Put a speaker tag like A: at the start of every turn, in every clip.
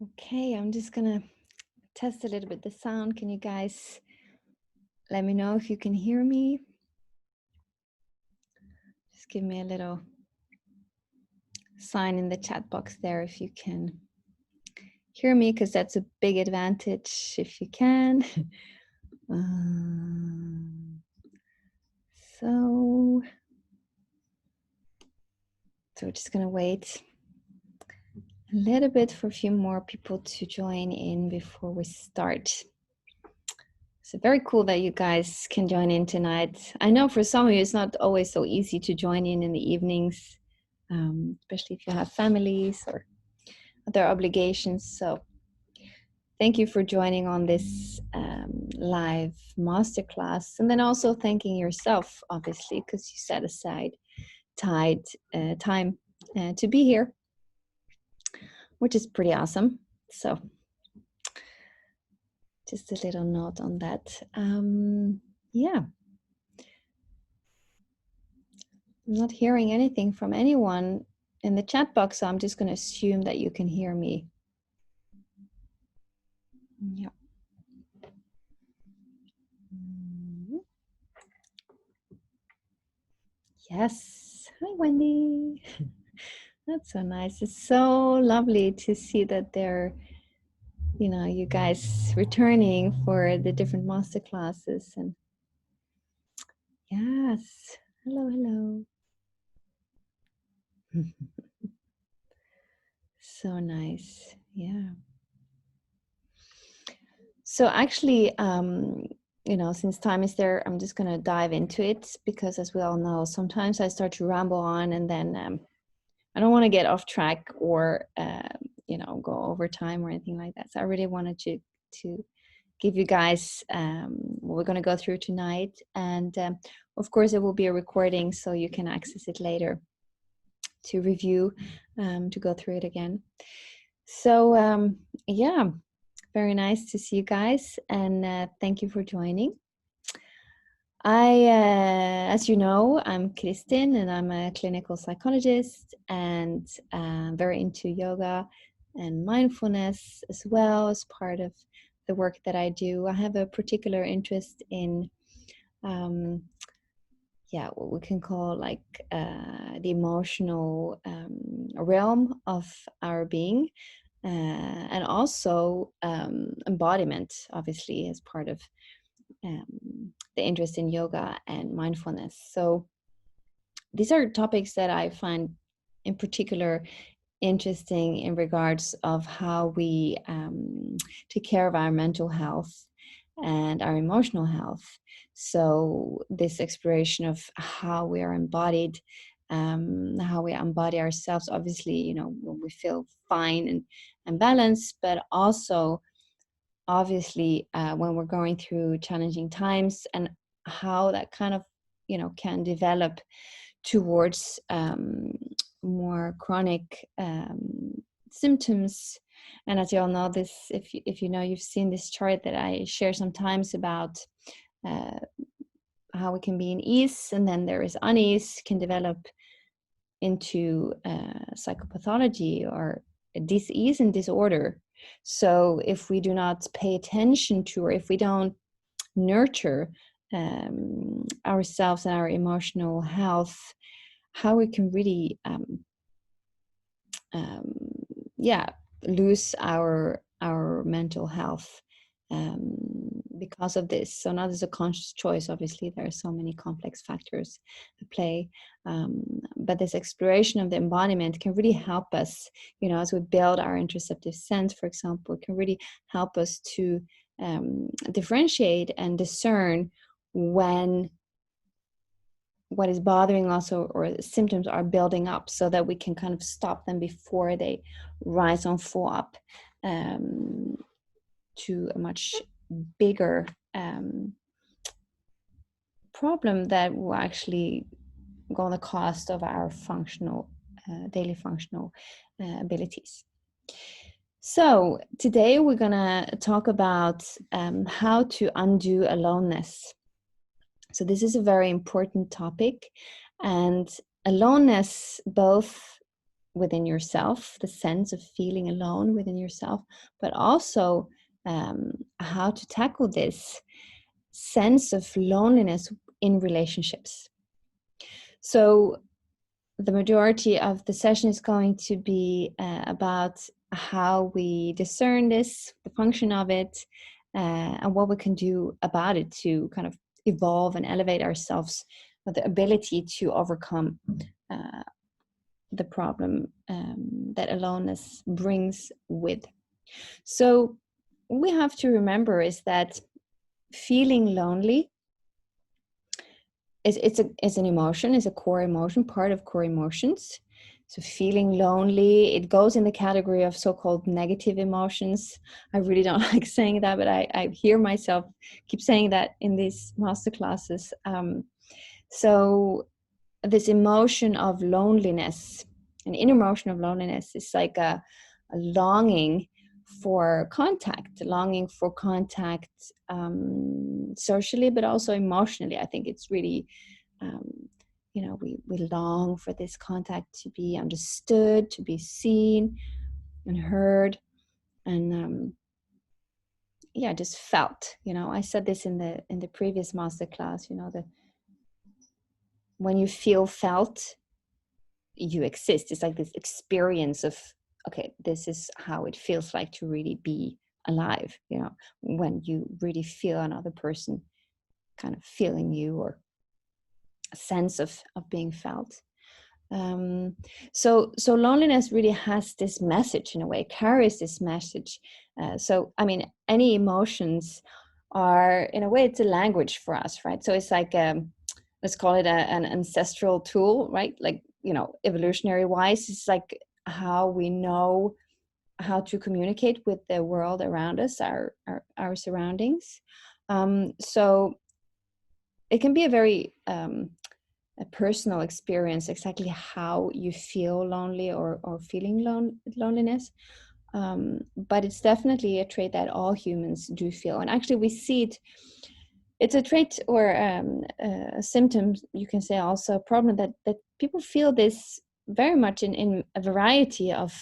A: Okay, I'm just gonna test a little bit the sound. Can you guys let me know if you can hear me? Just give me a little sign in the chat box there if you can hear me, because that's a big advantage if you can. Um, so we're just gonna wait a little bit for a few more people to join in before we start. So very cool that you guys can join in tonight. I know for some of you, it's not always so easy to join in the evenings, especially if you have families or other obligations. So thank you for joining on this live masterclass. And then also thanking yourself, obviously, because you set aside time to be here, which is pretty awesome. So just a little note on that. Yeah. I'm not hearing anything from anyone in the chat box, so I'm just going to assume that you can hear me. Yeah. Yes. Hi, Wendy. That's so nice. It's so lovely to see that they're, you guys returning for the different master classes. And yes. Hello, hello. So nice. Yeah. So actually, since time is there, I'm just going to dive into it because, as we all know, sometimes I start to ramble on and then I don't want to get off track or, go over time or anything like that. So I really wanted to give you guys what we're going to go through tonight. And of course, it will be a recording so you can access it later to review, to go through it again. So, yeah. Very nice to see you guys, and thank you for joining. As you know, I'm Kristin, and I'm a clinical psychologist, and very into yoga and mindfulness as well as part of the work that I do. I have a particular interest in, what we can call like the emotional realm of our being. And also embodiment, obviously, as part of the interest in yoga and mindfulness. So these are topics that I find in particular interesting in regards of how we take care of our mental health and our emotional health. So this exploration of how we are embodied, how we embody ourselves, obviously, when we feel fine and balanced, but also obviously when we're going through challenging times, and how that kind of can develop towards more chronic symptoms. And as you all know, this, if you know, you've seen this chart that I share sometimes about how we can be in ease, and then there is unease, can develop into psychopathology or disease and disorder. So if we do not pay attention to, or if we don't nurture ourselves and our emotional health, how we can really lose our mental health because of this. So not as a conscious choice, obviously there are so many complex factors at play, but this exploration of the embodiment can really help us, as we build our interoceptive sense, for example. It can really help us to differentiate and discern when what is bothering us or symptoms are building up, so that we can kind of stop them before they rise on full up to a much bigger problem that will actually go on the cost of our daily functional abilities. So today we're gonna talk about how to undo aloneness. So this is a very important topic, and aloneness both within yourself, the sense of feeling alone within yourself, but also how to tackle this sense of loneliness in relationships. So the majority of the session is going to be about how we discern this, the function of it, and what we can do about it to kind of evolve and elevate ourselves with the ability to overcome the problem that aloneness brings with. So we have to remember is that feeling lonely it's an emotion, is a core emotion, part of core emotions. So feeling lonely, it goes in the category of so-called negative emotions. I really don't like saying that, but I hear myself keep saying that in these master classes. So this emotion of loneliness, an inner emotion of loneliness, is like a longing for contact, socially, but also emotionally. I think it's really, we long for this contact, to be understood, to be seen and heard, and just felt. I said this in the previous master class. When you feel felt, you exist. It's like this experience of, okay, this is how it feels like to really be alive, when you really feel another person kind of feeling you, or a sense of being felt. So loneliness really has this message, in a way, carries this message. So I mean, any emotions are, in a way, it's a language for us, right? So it's like, let's call it an ancestral tool, right? Like, evolutionary wise, it's like how we know how to communicate with the world around us, our surroundings. So it can be a very a personal experience, exactly how you feel lonely, or feeling loneliness. But it's definitely a trait that all humans do feel. And actually we see it, it's a trait, or a symptom, you can say, also a problem, that people feel this very much in a variety of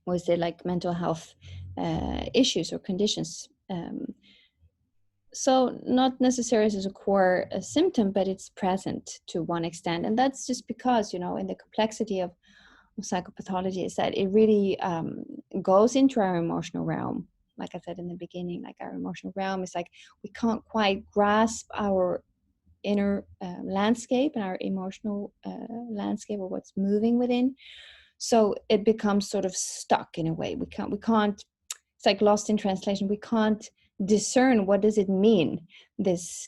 A: was it like mental health issues or conditions. So not necessarily as a core symptom, but it's present to one extent. And that's just because, in the complexity of psychopathology, is that it really goes into our emotional realm. Like I said in the beginning, like our emotional realm is like, we can't quite grasp our inner landscape and our emotional landscape, or what's moving within. So it becomes sort of stuck in a way. We can't, it's like lost in translation. We can't discern, what does it mean, this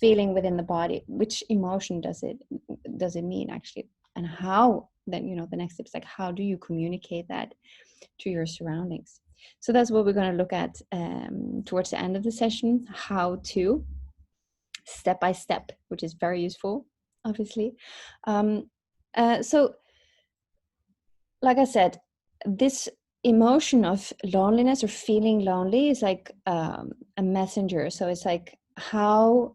A: feeling within the body, which emotion does it mean actually, and how then, the next step is like, how do you communicate that to your surroundings? So that's what we're going to look at towards the end of the session, how to, step by step, which is very useful, obviously. So like I said, this emotion of loneliness, or feeling lonely, is like a messenger. So it's like how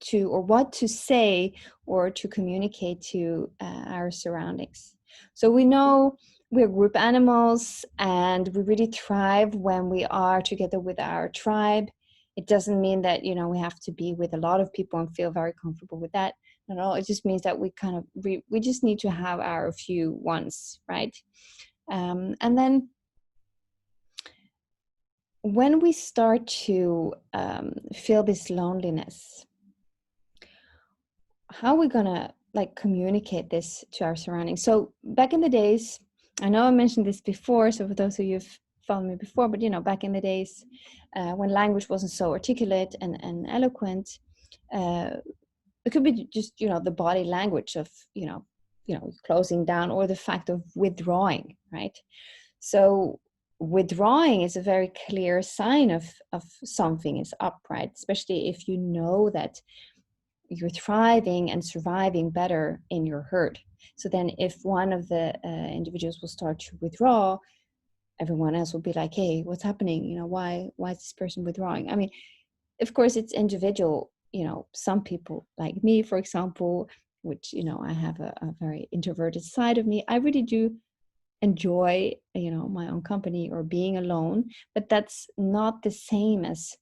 A: to, or what to say, or to communicate to our surroundings. So we know we're group animals, and we really thrive when we are together with our tribe. It doesn't mean that, we have to be with a lot of people and feel very comfortable with that. No, it just means that we kind of, we just need to have our few ones, right? And then when we start to feel this loneliness, how are we gonna like communicate this to our surroundings? So back in the days, I know I mentioned this before, so for those of you who've followed me before, but back in the days when language wasn't so articulate and eloquent, it could be just the body language of closing down, or the fact of withdrawing, right? So withdrawing is a very clear sign of something is up, right? Especially if you know that you're thriving and surviving better in your herd. So then if one of the individuals will start to withdraw, everyone else will be like, hey, what's happening? Why is this person withdrawing? I mean, of course, it's individual. Some people, like me, for example, which, I have a very introverted side of me, I really do enjoy, my own company or being alone. But that's not the same as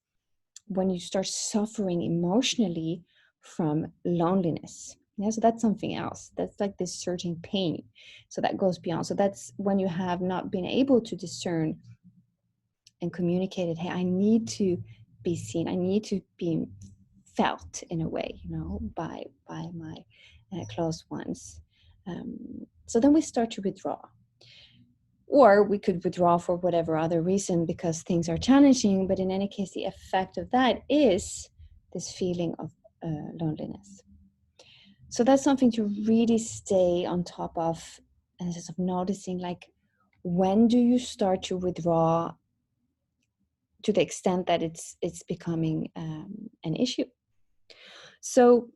A: when you start suffering emotionally from loneliness. Yeah, so that's something else. That's like this certain pain. So that goes beyond. So that's when you have not been able to discern and communicate it. Hey, I need to be seen. I need to be felt in a way, by my close ones. So then we start to withdraw. Or we could withdraw for whatever other reason because things are challenging. But in any case, the effect of that is this feeling of loneliness. So that's something to really stay on top of, and just of noticing, like, when do you start to withdraw to the extent that it's becoming an issue. So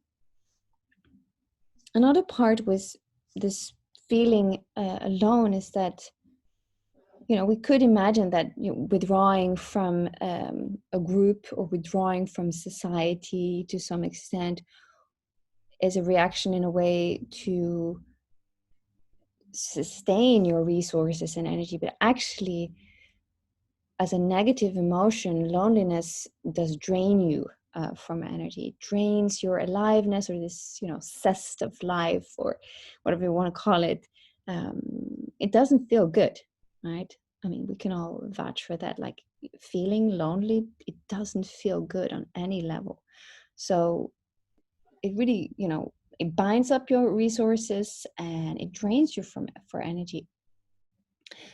A: another part with this feeling alone is that, we could imagine that, withdrawing from a group or withdrawing from society to some extent is a reaction in a way to sustain your resources and energy. But actually, as a negative emotion, loneliness does drain you from energy. It drains your aliveness, or this, zest of life, or whatever you want to call it. It doesn't feel good, right? I mean, we can all vouch for that. Like, feeling lonely, it doesn't feel good on any level. So it really, it binds up your resources and it drains you for energy.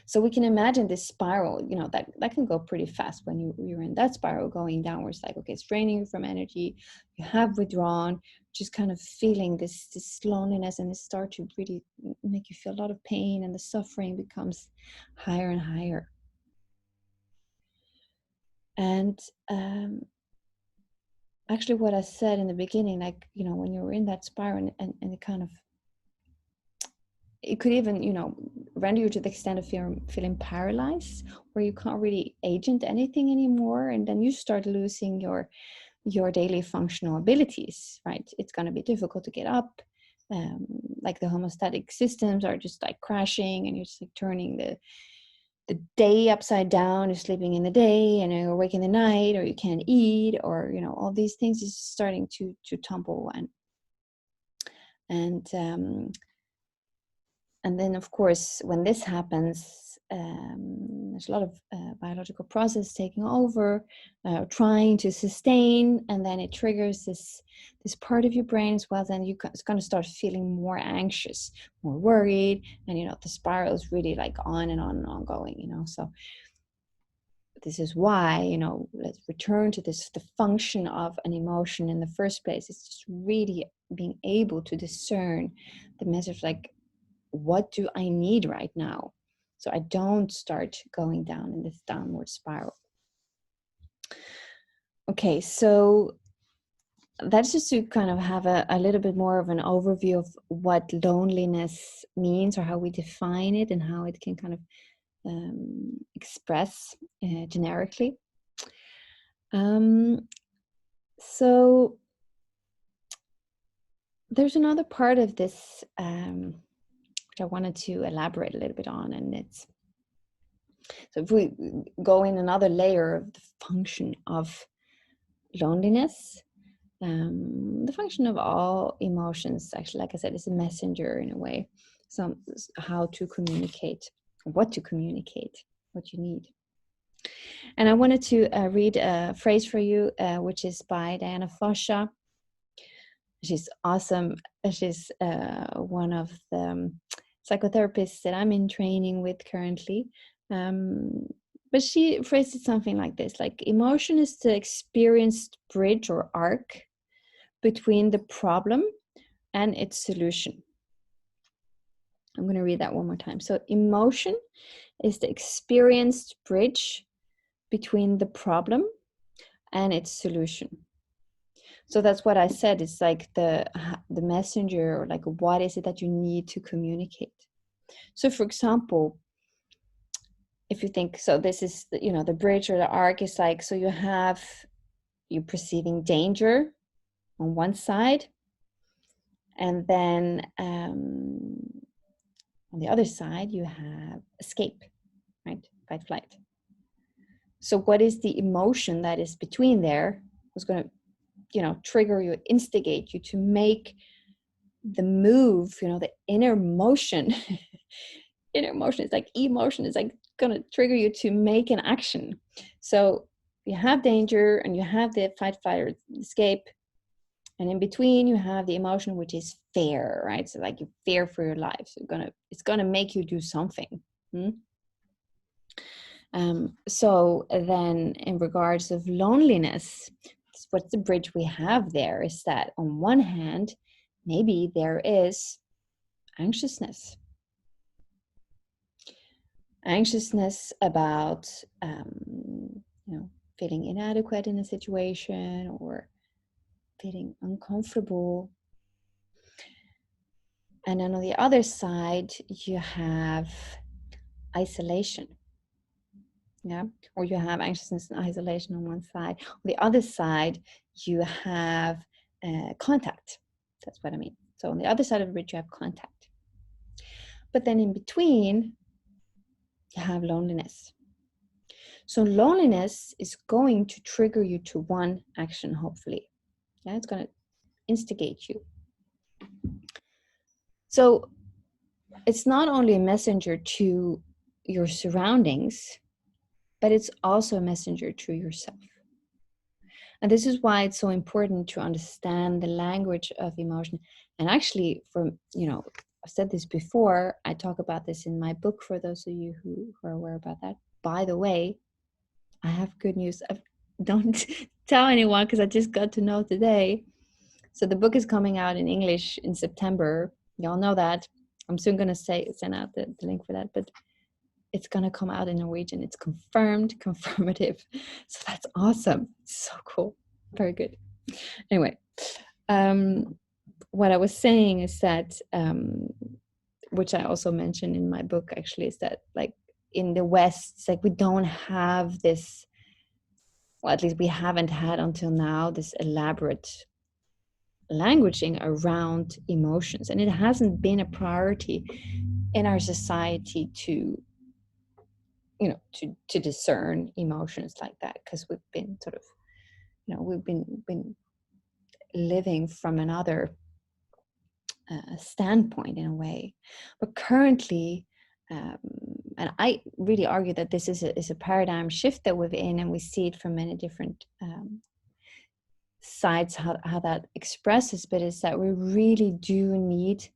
A: So we can imagine this spiral, that can go pretty fast when you're in that spiral going downwards. Like, okay, it's draining you from energy. You have withdrawn, just kind of feeling this loneliness, and it starts to really make you feel a lot of pain, and the suffering becomes higher and higher. And actually, what I said in the beginning, like, when you're in that spiral, and it kind of, it could even, render you to the extent of feeling paralyzed, where you can't really agent anything anymore. And then you start losing your daily functional abilities, right? It's going to be difficult to get up. Like, the homeostatic systems are just like crashing, and you're just like turning the day upside down. You're sleeping in the day and you're awake in the night, or you can't eat, or, all these things is starting to tumble. And then, of course, when this happens, there's a lot of biological process taking over, trying to sustain, and then it triggers this part of your brain as well. Then it's going to start feeling more anxious, more worried, and the spiral is really like on and on and on going. So this is why, let's return to the function of an emotion in the first place. It's just really being able to discern the message, like, what do I need right now, so I don't start going down in this downward spiral. Okay, so that's just to kind of have a little bit more of an overview of what loneliness means, or how we define it, and how it can kind of express generically. So there's another part of this which I wanted to elaborate a little bit on, and it's, so if we go in another layer of the function of loneliness, the function of all emotions, actually, like I said, is a messenger in a way. So how to communicate, what to communicate, what you need. And I wanted to read a phrase for you, which is by Diana Fosha. She's awesome. She's one of the psychotherapists that I'm in training with currently. But she phrased it something like this: like, emotion is the experienced bridge or arc between the problem and its solution. I'm going to read that one more time. So emotion is the experienced bridge between the problem and its solution. So that's what I said. It's like the messenger, or like, what is it that you need to communicate? So, for example, if you think, so this is, the bridge or the arc is like, so you perceiving danger on one side, And then on the other side, you have escape, right? Fight, flight. So what is the emotion that is between there? What's going to, trigger you, instigate you to make the move, the inner motion. Inner motion is like emotion is like going to trigger you to make an action. So you have danger and you have the fight, flight, or escape. And in between, you have the emotion, which is fear, right? So like you fear for your life. So it's gonna make you do something. So then in regards of loneliness, what's the bridge we have there is that on one hand, maybe there is anxiousness. Anxiousness about, feeling inadequate in a situation or feeling uncomfortable. And then on the other side, you have isolation. Yeah. Or you have anxiousness and isolation on one side. On the other side, you have contact. That's what I mean. So on the other side of the bridge, you have contact. But then in between, you have loneliness. So loneliness is going to trigger you to one action, hopefully. Yeah, it's going to instigate you. So it's not only a messenger to your surroundings, but it's also a messenger to yourself. And this is why it's so important to understand the language of emotion. And actually, I've said this before, I talk about this in my book for those of you who are aware about that. By the way, I have good news. Don't tell anyone because I just got to know today. So the book is coming out in English in September. Y'all know that. I'm soon going to send out the link for that. But it's going to come out in Norwegian. It's confirmative. So that's awesome. So cool. Very good. Anyway, what I was saying is that, which I also mentioned in my book, actually, is that like in the West, it's like we don't have this, well, at least we haven't had until now, this elaborate languaging around emotions. And it hasn't been a priority in our society to discern emotions like that, because we've been sort of, we've been living from another standpoint in a way. But currently, and I really argue that this is a paradigm shift that we're in, and we see it from many different sides, how that expresses, but is that we really do need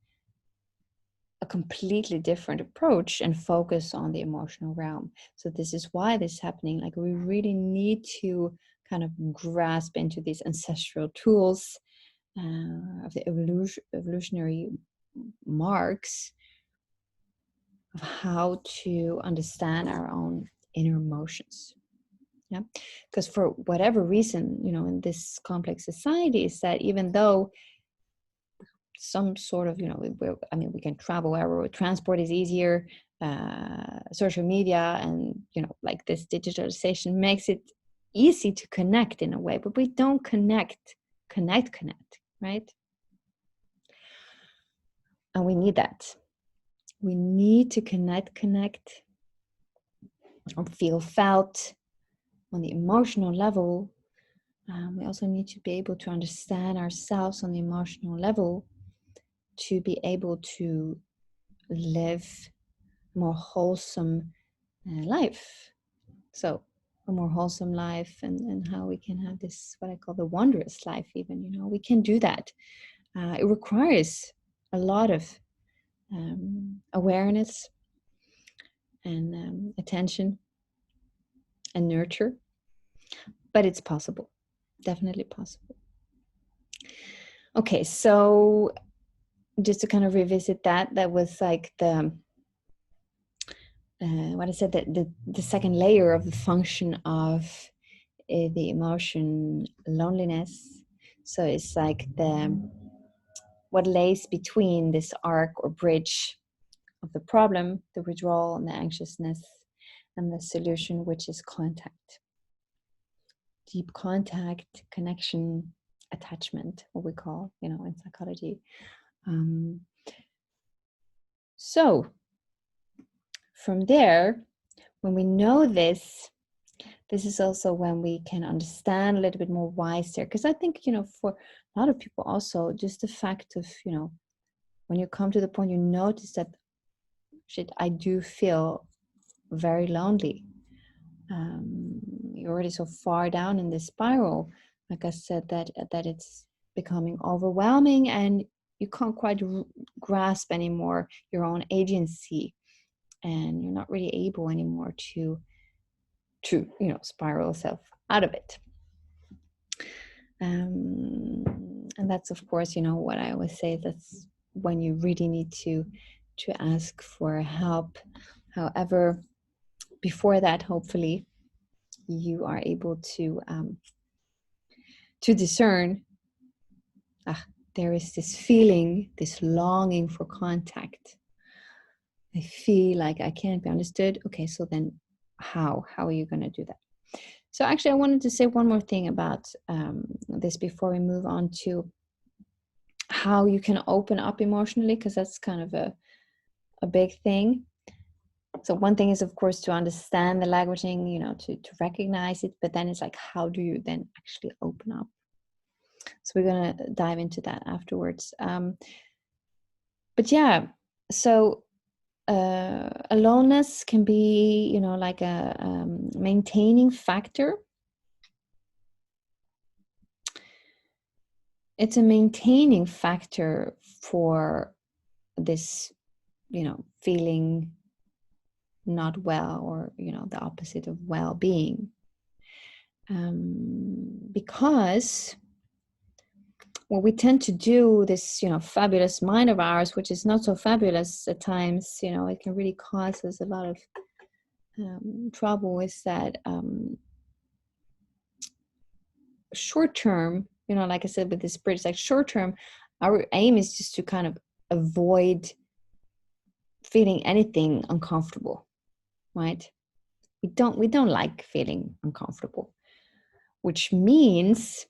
A: a completely different approach and focus on the emotional realm. So this is why this is happening. Like we really need to kind of grasp into these ancestral tools of the evolutionary marks of how to understand our own inner emotions. Yeah, because for whatever reason, in this complex society, is that even though some sort of, we can travel wherever, transport is easier, social media and, like this digitalization makes it easy to connect in a way, but we don't connect, right? And we need that. We need to connect, or feel felt on the emotional level. We also need to be able to understand ourselves on the emotional level to be able to live a more wholesome life. So a more wholesome life, and how we can have this, what I call the wondrous life even, we can do that. It requires a lot of awareness and attention and nurture, but it's possible, definitely possible. Okay, so just to kind of revisit that was like the what I said, that the second layer of the function of the emotion loneliness. So it's like what lays between this arc or bridge of the problem, the withdrawal and the anxiousness, and the solution, which is contact. Deep contact, connection, attachment, what we call, in psychology, Um, so from there, when we know this is also when we can understand a little bit more why is there. Because I think, for a lot of people also, just the fact of, when you come to the point you notice that, shit, I do feel very lonely. You're already so far down in this spiral, like I said, that it's becoming overwhelming and you can't quite grasp anymore your own agency, and you're not really able anymore to spiral yourself out of it. And that's, of course, what I always say, that's when you really need to ask for help. However, before that, hopefully you are able to discern, there is this feeling, this longing for contact. I feel like I can't be understood. Okay, so then how are you going to do that? So actually, I wanted to say one more thing about this before we move on to how you can open up emotionally, because that's kind of a big thing. So one thing is, of course, to understand the languaging, to recognize it, but then it's like, how do you then actually open up? So we're going to dive into that afterwards. But yeah, so aloneness can be, like a maintaining factor. It's a maintaining factor for this, feeling not well, or, the opposite of well-being. Because what we tend to do, this, fabulous mind of ours, which is not so fabulous at times, it can really cause us a lot of trouble, is that short term, like I said with this bridge, like short term, our aim is just to kind of avoid feeling anything uncomfortable, right? We don't like feeling uncomfortable, which means,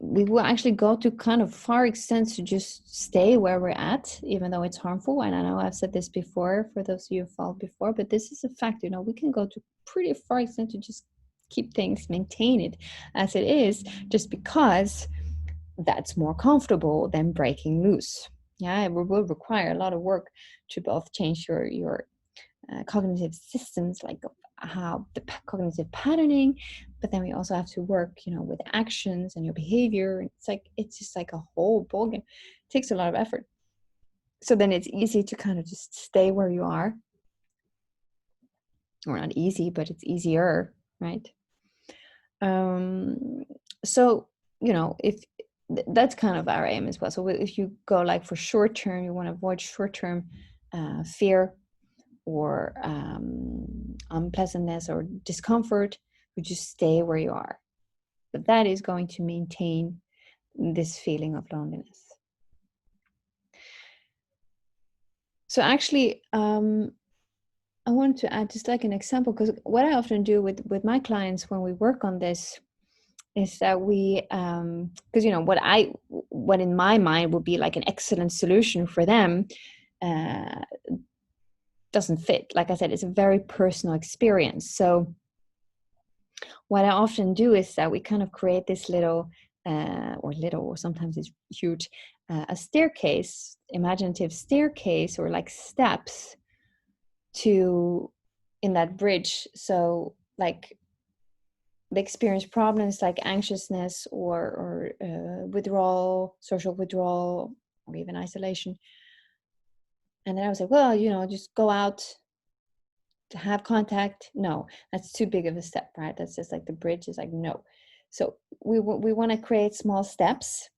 A: we will actually go to kind of far extents to just stay where we're at, even though it's harmful. And I know I've said this before for those of you who followed before, but this is a fact. We can go to pretty far extent to just keep things, maintain it as it is, just because that's more comfortable than breaking loose. Yeah, it will require a lot of work to both change your cognitive systems, like how the cognitive patterning, but then we also have to work, with actions and your behavior. It's just like a whole ballgame. It takes a lot of effort. So then it's easy to kind of just stay where you are, or not easy, but it's easier, right? So if that's kind of our aim as well. So if you go like for short term, you want to avoid short term fear or unpleasantness or discomfort, you just stay where you are. But that is going to maintain this feeling of loneliness. So actually, I want to add just like an example, because what I often do with my clients when we work on this is that we, because what in my mind would be like an excellent solution for them, doesn't fit. Like I said, it's a very personal experience. So what I often do is that we kind of create this little, or sometimes it's huge, a staircase, imaginative staircase, or like steps to in that bridge. So like they experience problems like anxiousness or withdrawal, social withdrawal, or even isolation. And then I was like, well, just go out to have contact. No, that's too big of a step, right? That's just like the bridge is like, no. So we want to create small steps.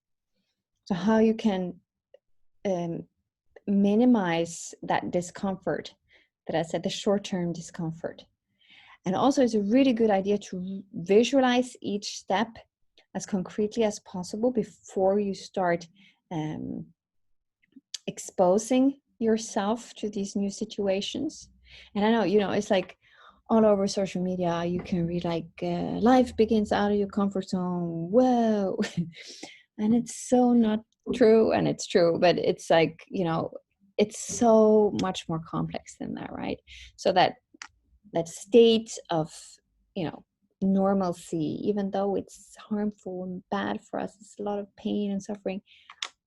A: So how you can minimize that discomfort that I said, the short-term discomfort. And also it's a really good idea to visualize each step as concretely as possible before you start exposing yourself to these new situations. And I know, it's like all over social media, you can read like, life begins out of your comfort zone. Whoa. And it's so not true, and it's true, but it's like, it's so much more complex than that, right? So that state of, you know normalcy, even though it's harmful and bad for us, it's a lot of pain and suffering,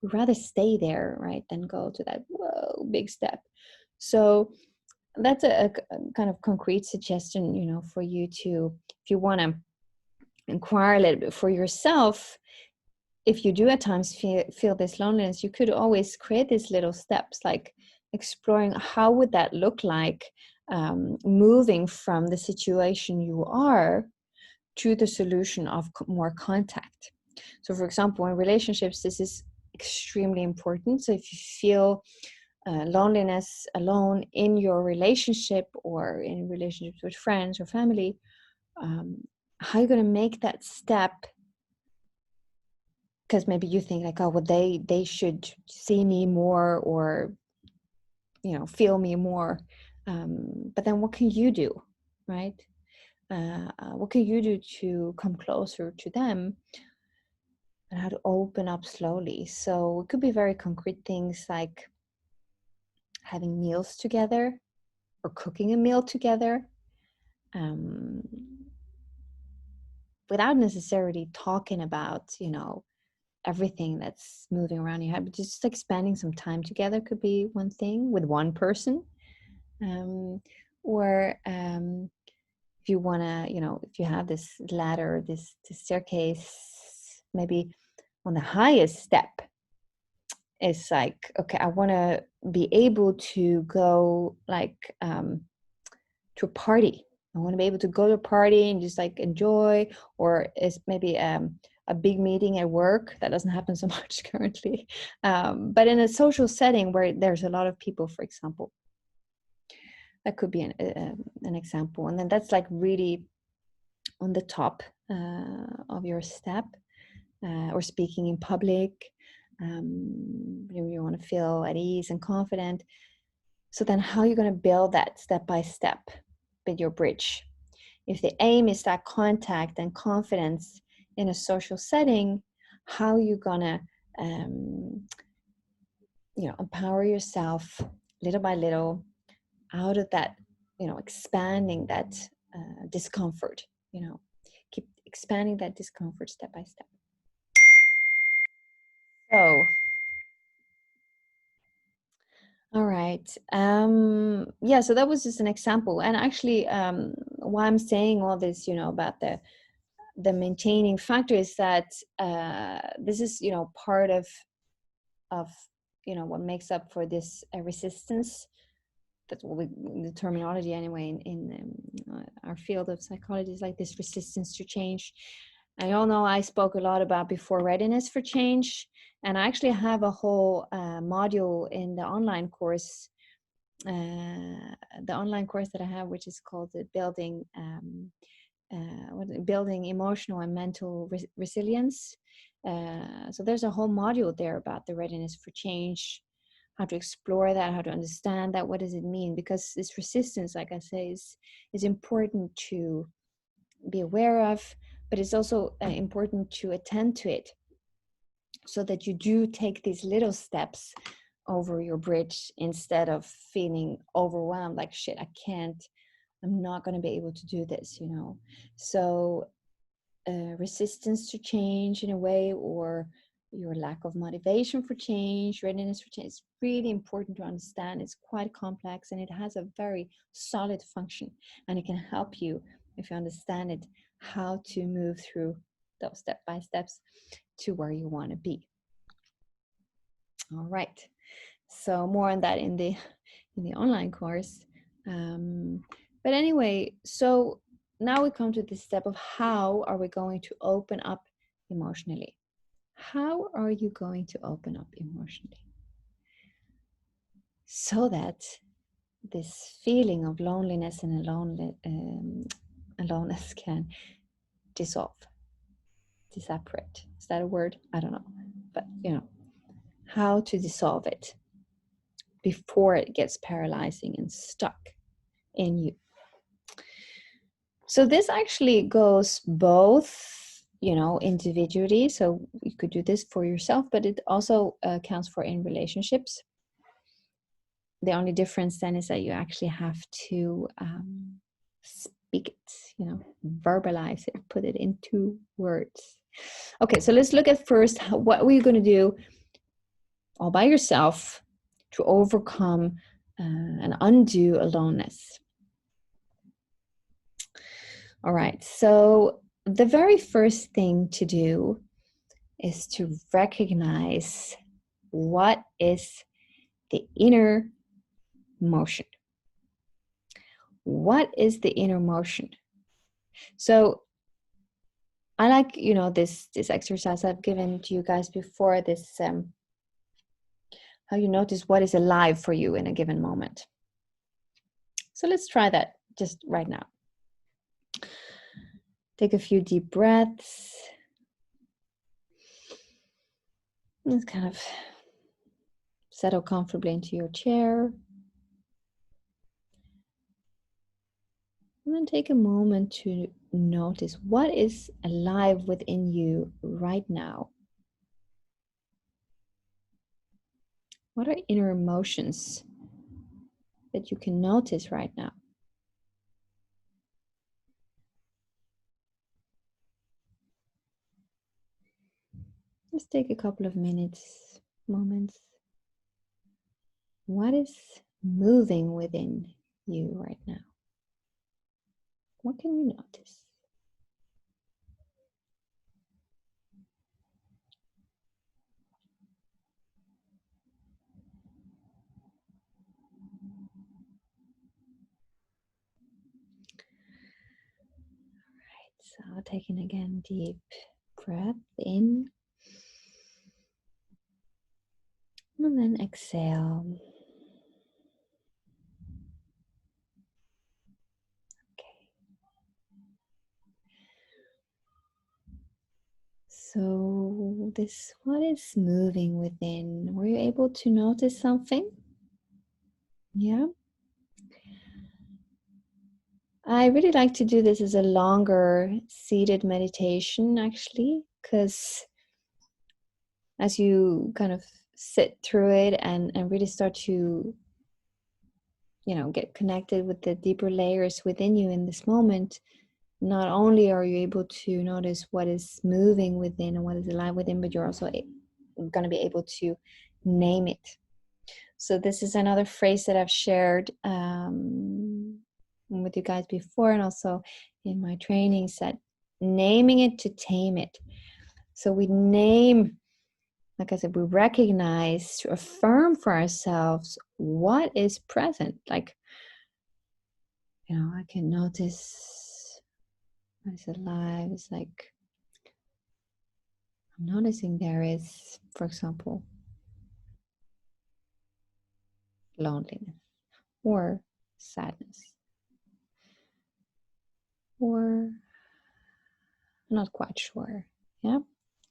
A: we'd rather stay there, right, than go to that whoa big step. So that's a kind of concrete suggestion, for you to, if you want to inquire a little bit for yourself. If you do at times feel this loneliness, you could always create these little steps, like exploring how would that look like, moving from the situation you are to the solution of more contact. So for example, in relationships, this is extremely important. So if you feel loneliness alone in your relationship or in relationships with friends or family, how are you going to make that step? Because maybe you think like, oh, well, they should see me more, or feel me more, but then what can you do, right? What can you do to come closer to them, and how to open up slowly? So it could be very concrete things like having meals together or cooking a meal together, um, without necessarily talking about everything that's moving around your head, but just like spending some time together could be one thing with one person. Or if you want to, if you have this ladder, this staircase, maybe on the highest step, it's like, okay, I want to be able to go like to a party. I want to be able to go to a party and just like enjoy, or it's maybe a big meeting at work that doesn't happen so much currently, but in a social setting where there's a lot of people, for example, that could be an example. And then that's like really on the top of your step, or speaking in public. You want to feel at ease and confident. So then how are you going to build that step by step with your bridge? If the aim is that contact and confidence in a social setting, how are you going to empower yourself little by little out of that, expanding that discomfort, keep expanding that discomfort step by step. So, all right. Yeah, so that was just an example. And actually, why I'm saying all this, about the maintaining factor is that this is, part of what makes up for this resistance. That's what the terminology anyway in our field of psychology is like this resistance to change. I all know I spoke a lot about before readiness for change, and I actually have a whole module in the online course that I have, which is called the building emotional and mental resilience. So there's a whole module there about the readiness for change, how to explore that, how to understand that, what does it mean? Because this resistance, like I say, is important to be aware of, but it's also important to attend to it, so that you do take these little steps over your bridge instead of feeling overwhelmed, like shit, I'm not going to be able to do this, So resistance to change in a way, or your lack of motivation for change, readiness for change, is really important to understand. It's quite complex and it has a very solid function, and it can help you, if you understand it, how to move through those step by steps to where you want to be. All right, so more on that in the online course, but anyway, so now we come to this step of how are we going to open up emotionally. How are you going to open up emotionally so that this feeling of loneliness and aloneness can dissolve, disapparate? Is that a word? I don't know, but how to dissolve it before it gets paralyzing and stuck in you. So this actually goes both you know, individually. So you could do this for yourself, but it also counts for in relationships. The only difference then is that you actually have to speak it, you know, verbalize it, put it into words. Okay, so let's look at first what we're going to do all by yourself to overcome and undo aloneness. All right, so the very first thing to do is to recognize what is the inner motion. What is the inner motion? So I like, you know, this exercise I've given to you guys before, this how you notice what is alive for you in a given moment. So let's try that just right now. Take a few deep breaths. Let's kind of settle comfortably into your chair. And then take a moment to notice what is alive within you right now. What are inner emotions that you can notice right now? Just take a couple of moments. What is moving within you right now? What can you notice? All right, so taking again deep breath in. And then exhale. Okay. So this, what is moving within? Were you able to notice something? Yeah. I really like to do this as a longer seated meditation, actually, because as you kind of sit through it and really start to, you know, get connected with the deeper layers within you in this moment, not only are you able to notice what is moving within and what is alive within, but you're also going to be able to name it. So this is another phrase that I've shared with you guys before, and also in my trainings, that naming it to tame it. So we name, like I said, we recognize, to affirm for ourselves what is present. Like, you know, I can notice what is alive. It's like I'm noticing there is, for example, loneliness or sadness, or I'm not quite sure. Yeah,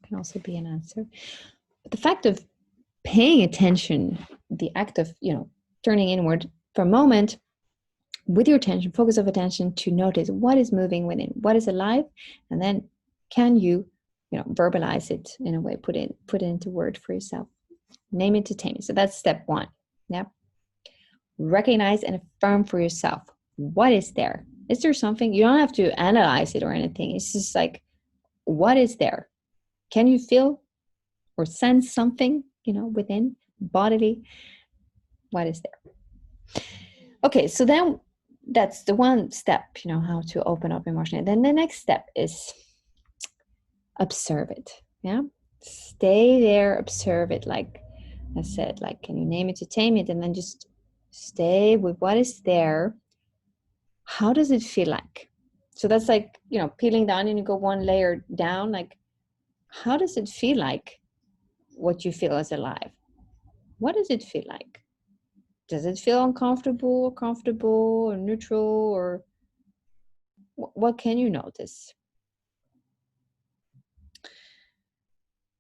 A: can also be an answer. But the fact of paying attention, the act of, you know, turning inward for a moment with your attention, focus of attention, to notice what is moving within, what is alive, and then can you, you know, verbalize it in a way, put it into word for yourself, name it to tame it. So that's step one. Yeah, recognize and affirm for yourself what is there. Is there something? You don't have to analyze it or anything. It's just like, what is there? Can you feel or sense something, you know, within bodily? What is there? Okay, so then that's the one step, you know, how to open up emotionally. Then the next step is observe it. Yeah, stay there, observe it. Like I said, like, can you name it to tame it? And then just stay with what is there. How does it feel like? So that's like, you know, peeling down, and you go one layer down. Like, how does it feel like what you feel is alive? What does it feel like? Does it feel uncomfortable or comfortable or neutral, or what can you notice?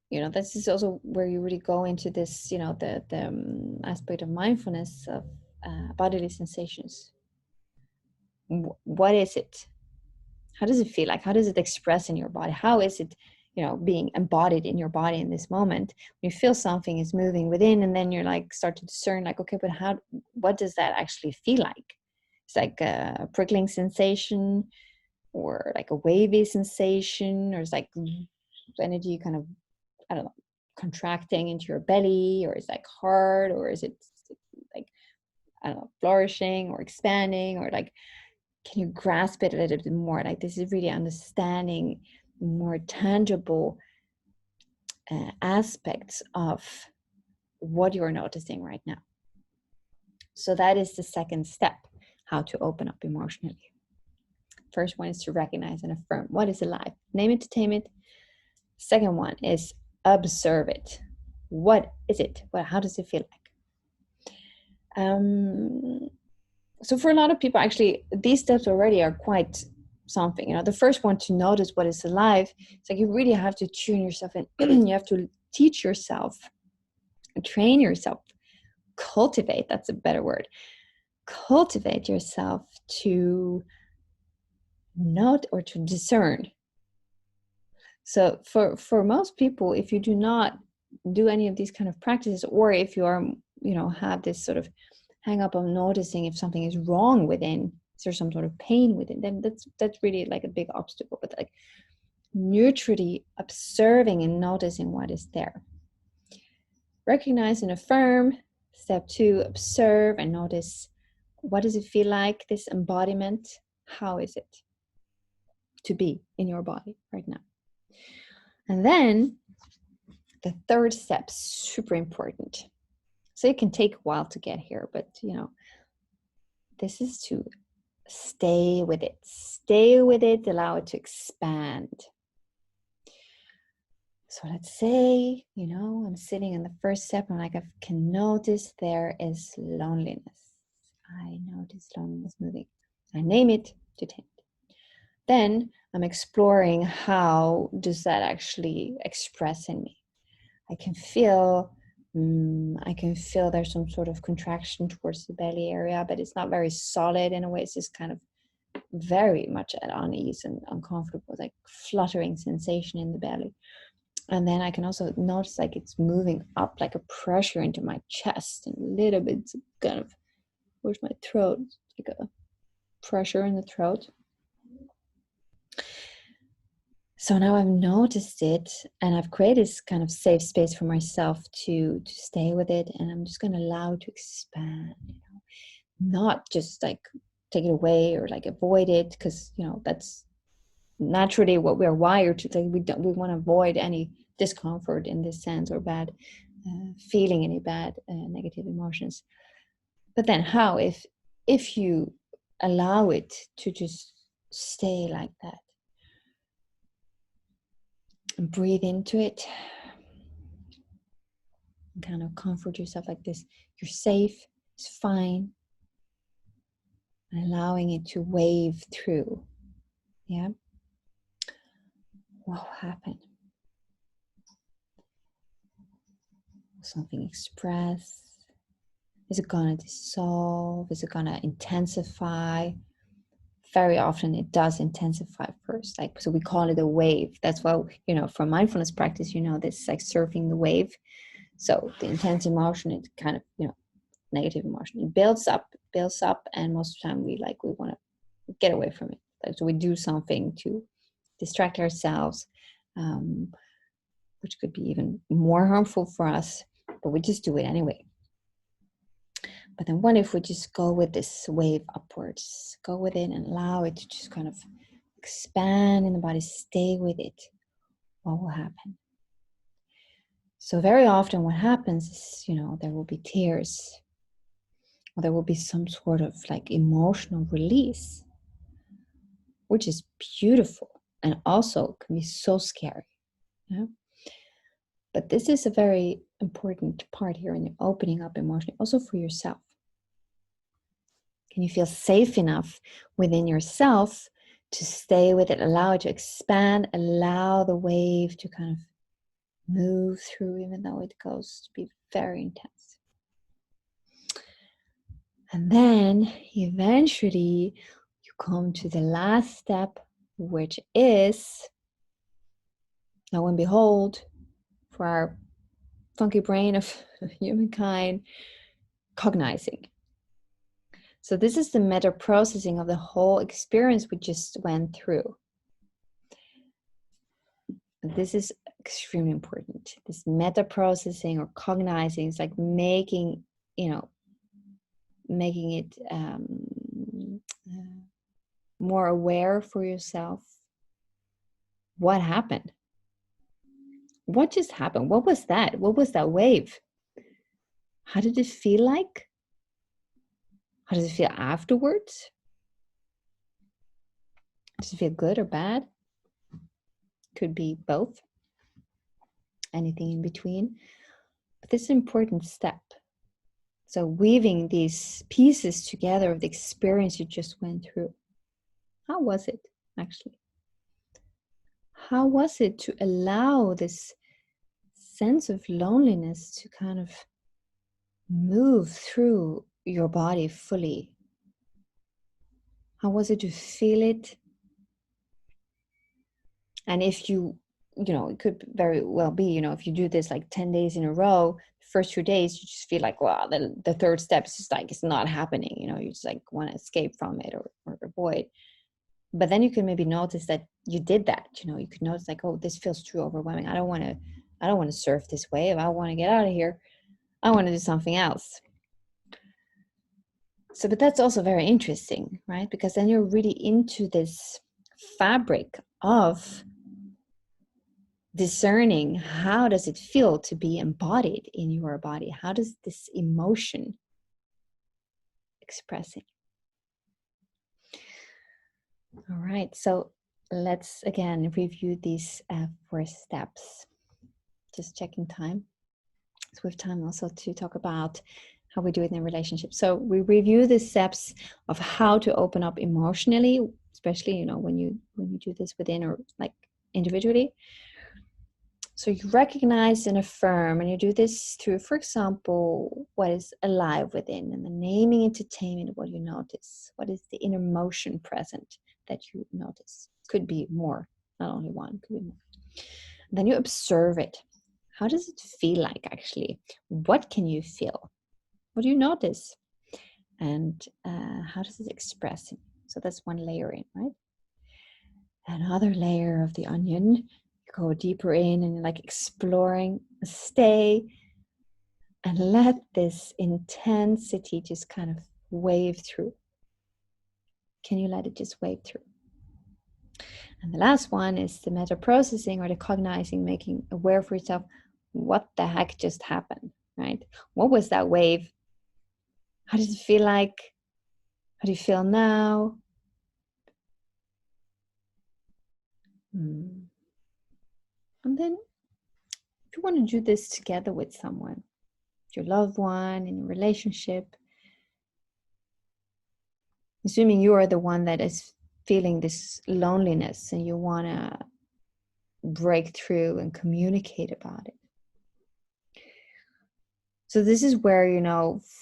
A: You know, this is also where you really go into this, you know, the aspect of mindfulness of bodily sensations. What is it? How does it feel like? How does it express in your body? How is it, being embodied in your body in this moment? You feel something is moving within, and then you're like, start to discern, like, okay, but what does that actually feel like? It's like a prickling sensation, or like a wavy sensation, or it's like energy kind of, I don't know, contracting into your belly, or is like hard, or is it like, I don't know, flourishing or expanding, or like, can you grasp it a little bit more? Like, this is really understanding more tangible aspects of what you're noticing right now. So that is the second step, how to open up emotionally. First one is to recognize and affirm what is alive. Name it to tame it. Second one is observe it. What is it? How does it feel like? So for a lot of people, actually, these steps already are quite something. The first one, to notice what is alive, it's like you really have to tune yourself in. You have to teach yourself, train yourself, cultivate, that's a better word, cultivate yourself to note or to discern. So for most people, if you do not do any of these kind of practices, or if you are, have this sort of hang up on noticing if something is wrong within, is there some sort of pain within, then that's really like a big obstacle. But like neutrally observing and noticing what is there. Recognize and affirm. Step 2, observe and notice, what does it feel like, this embodiment? How is it to be in your body right now? And then the third step, super important. So it can take a while to get here, but this is to stay with it. Stay with it, allow it to expand. So let's say, I'm sitting in the first step and like I can notice there is loneliness. I notice loneliness moving. I name it to tame it. Then I'm exploring, how does that actually express in me? I can feel there's some sort of contraction towards the belly area, but it's not very solid in a way. It's just kind of very much at unease and uncomfortable, like fluttering sensation in the belly. And then I can also notice like it's moving up, like a pressure into my chest, and a little bit kind of towards my throat, like a pressure in the throat. So now I've noticed it, and I've created this kind of safe space for myself to stay with it, and I'm just going to allow it to expand, not just like take it away or like avoid it, because that's naturally what we're wired to. Like we want to avoid any discomfort in this sense, or bad feeling, any bad negative emotions. But then how, if you allow it to just stay like that, and breathe into it, and kind of comfort yourself like this, you're safe, it's fine, and allowing it to wave through. Yeah, what will happen? Something express? Is it gonna dissolve? Is it gonna intensify? Very often it does intensify first. Like, so we call it a wave. That's why, from mindfulness practice, this is like surfing the wave. So the intense emotion, it kind of, negative emotion, it builds up, and most of the time we want to get away from it. Like, so we do something to distract ourselves, which could be even more harmful for us, but we just do it anyway. But then what if we just go with this wave upwards, go with it and allow it to just kind of expand in the body, stay with it? What will happen? So very often what happens is, there will be tears, or there will be some sort of like emotional release, which is beautiful and also can be so scary. Yeah? But this is a very important part here in the opening up emotionally, also for yourself. Can you feel safe enough within yourself to stay with it, allow it to expand, allow the wave to kind of move through, even though it goes to be very intense? And then eventually you come to the last step, which is, lo and behold, for our funky brain of humankind, cognizing. So this is the meta processing of the whole experience we just went through. This is extremely important. This meta processing or cognizing is like making it more aware for yourself. What happened? What just happened? What was that? What was that wave? How did it feel like? How does it feel afterwards? Does it feel good or bad? Could be both. Anything in between. But this is an important step. So weaving these pieces together of the experience you just went through. How was it actually? How was it to allow this sense of loneliness to kind of move through your body fully? How was it to feel it? And if it could very well be, if you do this like 10 days in a row, first 2 days, you just feel like, wow, the third step is just like, it's not happening. You just like want to escape from it or avoid. But then you can maybe notice that you did that. You could notice like, oh, this feels too overwhelming. I don't want to surf this wave. I want to get out of here. I want to do something else. So, but that's also very interesting, right? Because then you're really into this fabric of discerning how does it feel to be embodied in your body? How does this emotion expressing? All right, so let's again review these 4 steps. Just checking time. So we have time also to talk about how we do it in a relationship. So we review the steps of how to open up emotionally, especially when you do this within or like individually. So you recognize and affirm, and you do this through, for example, what is alive within, and the naming, entertainment, what you notice. What is the inner motion present that you notice? Could be more, not only one, could be more. Then you observe it. How does it feel like actually? What can you feel? What do you notice? And how does it express? So that's one layer in, right? Another layer of the onion. You go deeper in and like exploring, stay, and let this intensity just kind of wave through. Can you let it just wave through? And the last one is the meta processing or the cognizing, making aware for yourself, what the heck just happened, right? What was that wave? How does it feel like? How do you feel now? And then if you want to do this together with someone, your loved one, in a relationship, assuming you are the one that is feeling this loneliness and you want to break through and communicate about it. So this is where,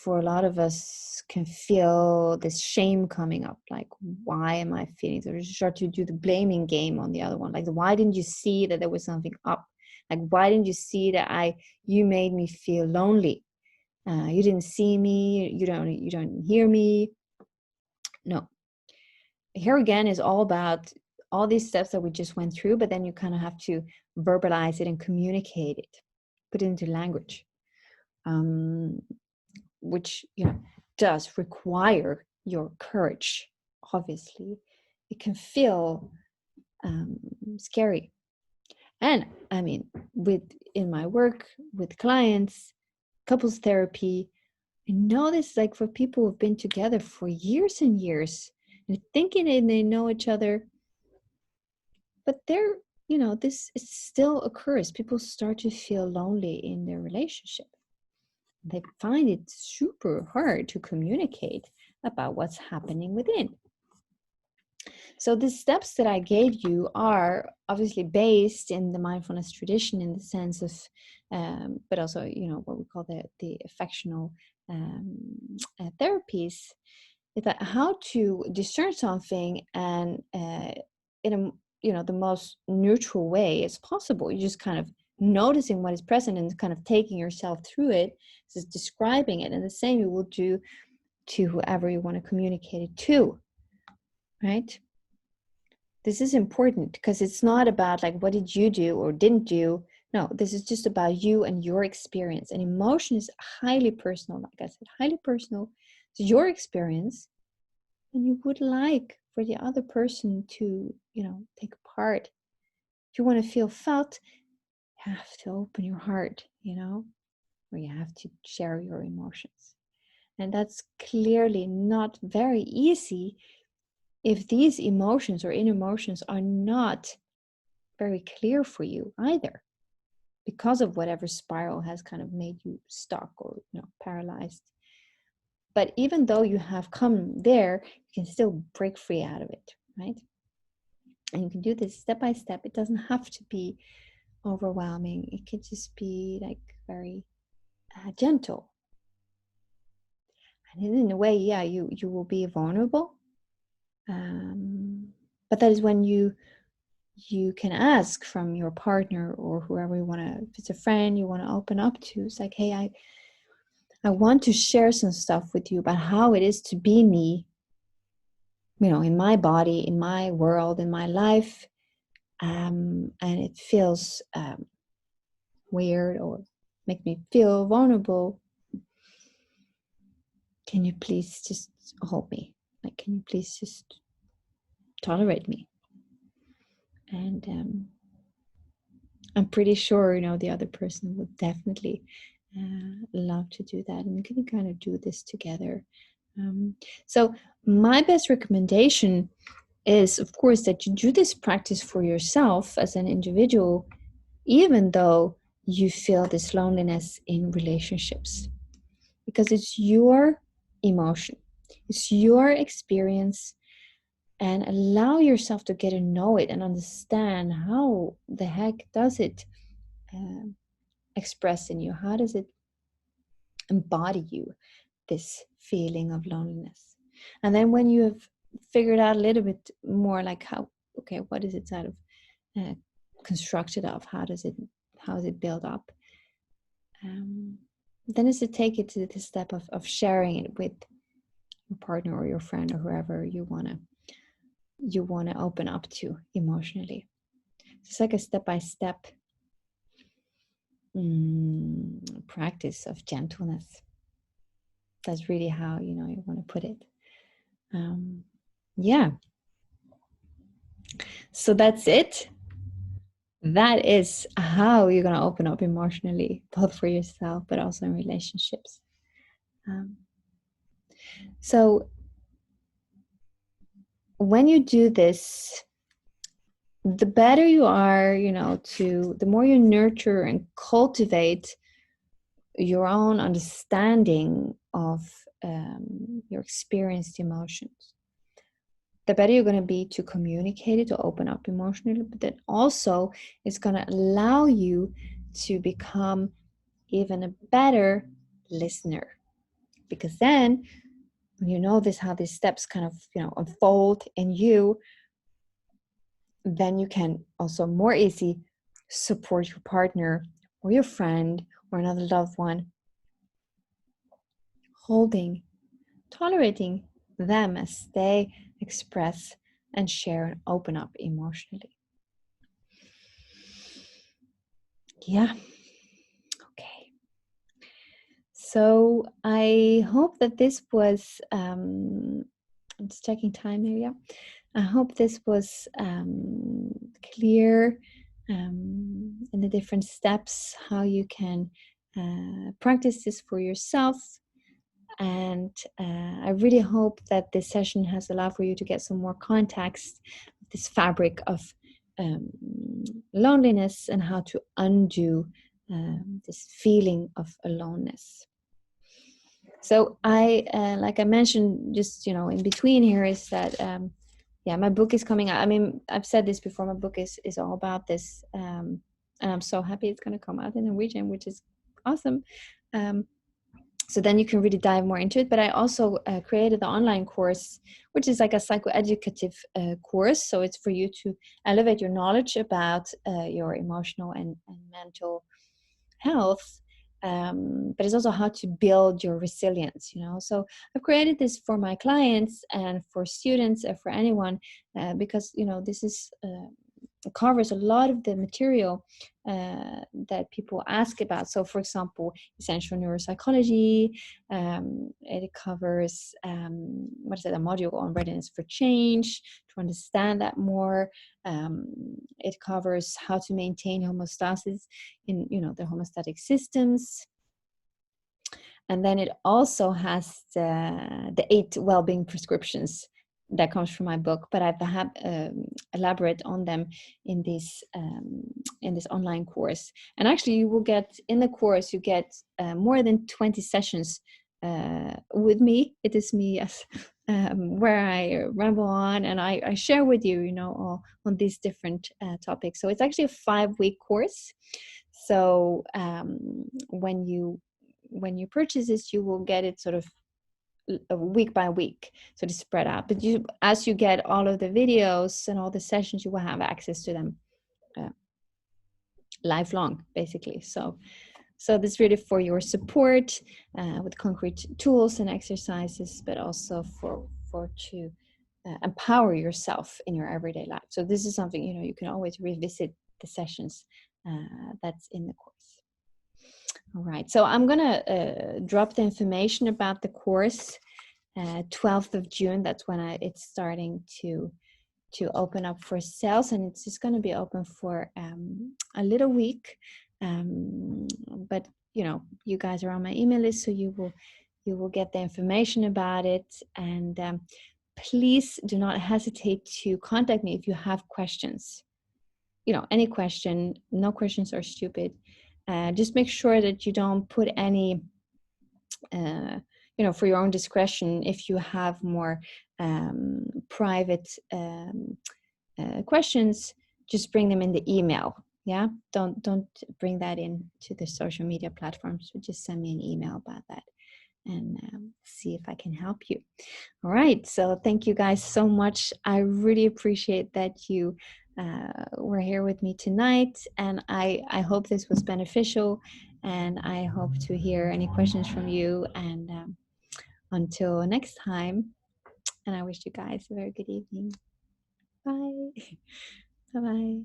A: for a lot of us can feel this shame coming up. Like, why am I feeling? So you start to do the blaming game on the other one. Like, why didn't you see that there was something up? Like, why didn't you see that you made me feel lonely? You didn't see me. You don't hear me. No. Here again is all about all these steps that we just went through, but then you kind of have to verbalize it and communicate it, put it into language. Which does require your courage. Obviously, it can feel scary. And I mean, in my work with clients, couples therapy, I know this like for people who've been together for years and years, and thinking they know each other, but this still occurs. People start to feel lonely in their relationship. They find it super hard to communicate about what's happening within. So the steps that I gave you are obviously based in the mindfulness tradition in the sense of, but also, what we call the affectional therapies, is that how to discern something and in a, the most neutral way as possible. You're just kind of noticing what is present and kind of taking yourself through it, just describing it. And the same you will do to whoever you want to communicate it to, right? This is important because it's not about like, what did you do or didn't do? No, this is just about you and your experience. And emotion is highly personal, like I said, highly personal. It's your experience. And you would like for the other person to, take part. If you want to feel felt, you have to open your heart, or you have to share your emotions. And that's clearly not very easy if these emotions or inner emotions are not very clear for you either, because of whatever spiral has kind of made you stuck or paralyzed. But even though you have come there, you can still break free out of it, right? And you can do this step by step. It doesn't have to be overwhelming. It could just be like very gentle. And in a way, yeah, you will be vulnerable. But that is when you can ask from your partner or whoever you want to, if it's a friend you want to open up to. It's like, hey, I want to share some stuff with you about how it is to be me, in my body, in my world, in my life. And it feels weird or make me feel vulnerable. Can you please just hold me? Like, can you please just tolerate me? And I'm pretty sure, the other person would definitely love to do that. And we can kind of do this together. So my best recommendation is, of course, that you do this practice for yourself as an individual, even though you feel this loneliness in relationships, because it's your emotion, it's your experience, and allow yourself to get to know it and understand how the heck does it express in you, how does it embody you, this feeling of loneliness. And then when you have figured out a little bit more, like what is it sort of constructed of, how is it built up, then is to take it to the step of sharing it with your partner or your friend or whoever you want to open up to emotionally. It's like a step-by-step practice of gentleness. That's really how you want to put it. Yeah. So that's it. That is how you're going to open up emotionally, both for yourself, but also in relationships. So when you do this, the better you are, the more you nurture and cultivate your own understanding of your experienced emotions, the better you're going to be to communicate it, to open up emotionally, but then also it's going to allow you to become even a better listener. Because then when you know how these steps kind of unfold in you, then you can also more easily support your partner or your friend or another loved one, tolerating them as they express and share and open up emotionally. Yeah. Okay. So I hope that this was, I'm just checking time here. Yeah. I hope this was clear in the different steps, how you can practice this for yourself. And I really hope that this session has allowed for you to get some more context of this fabric of loneliness and how to undo this feeling of aloneness. So like I mentioned, just in between here, is that my book is coming out. I mean, I've said this before, my book is all about this, and I'm so happy it's going to come out in Norwegian, which is awesome. So then you can really dive more into it. But I also created the online course, which is like a psychoeducative course. So it's for you to elevate your knowledge about your emotional and mental health, but it's also how to build your resilience, you know. So I've created this for my clients and for students and for anyone, because, you know, this is covers a lot of the material that people ask about. So, for example, essential neuropsychology. It covers what is it? A module on readiness for change to understand that more. It covers how to maintain homeostasis in, you know, the homeostatic systems. And then it also has the 8 well-being prescriptions that comes from my book, but I've elaborate on them in this online course. And actually, you will get in the course, you get more than 20 sessions with me. It is me, yes, where I ramble on and I share with you, you know, all on these different topics. So it's actually a 5-week course. So when you purchase this, you will get it sort of week by week, so to spread out. But you, as you get all of the videos and all the sessions, you will have access to them lifelong, basically. So this is really for your support with concrete tools and exercises, but also for to empower yourself in your everyday life. So this is something, you know, you can always revisit the sessions that's in the course. All right, so I'm gonna drop the information about the course 12th of June. That's when it's starting to open up for sales, and it's just going to be open for a little week. But you know, you guys are on my email list, so you will get the information about it. And please do not hesitate to contact me if you have questions. You know, any question. No questions are stupid. Just make sure that you don't put any you know, for your own discretion. If you have more private questions, just bring them in the email. Yeah, don't bring that in to the social media platforms. So just send me an email about that and see if I can help you. All right, so thank you guys so much. I really appreciate that you were here with me tonight, and I hope this was beneficial, and I hope to hear any questions from you. And until next time, and I wish you guys a very good evening. Bye. Bye-bye.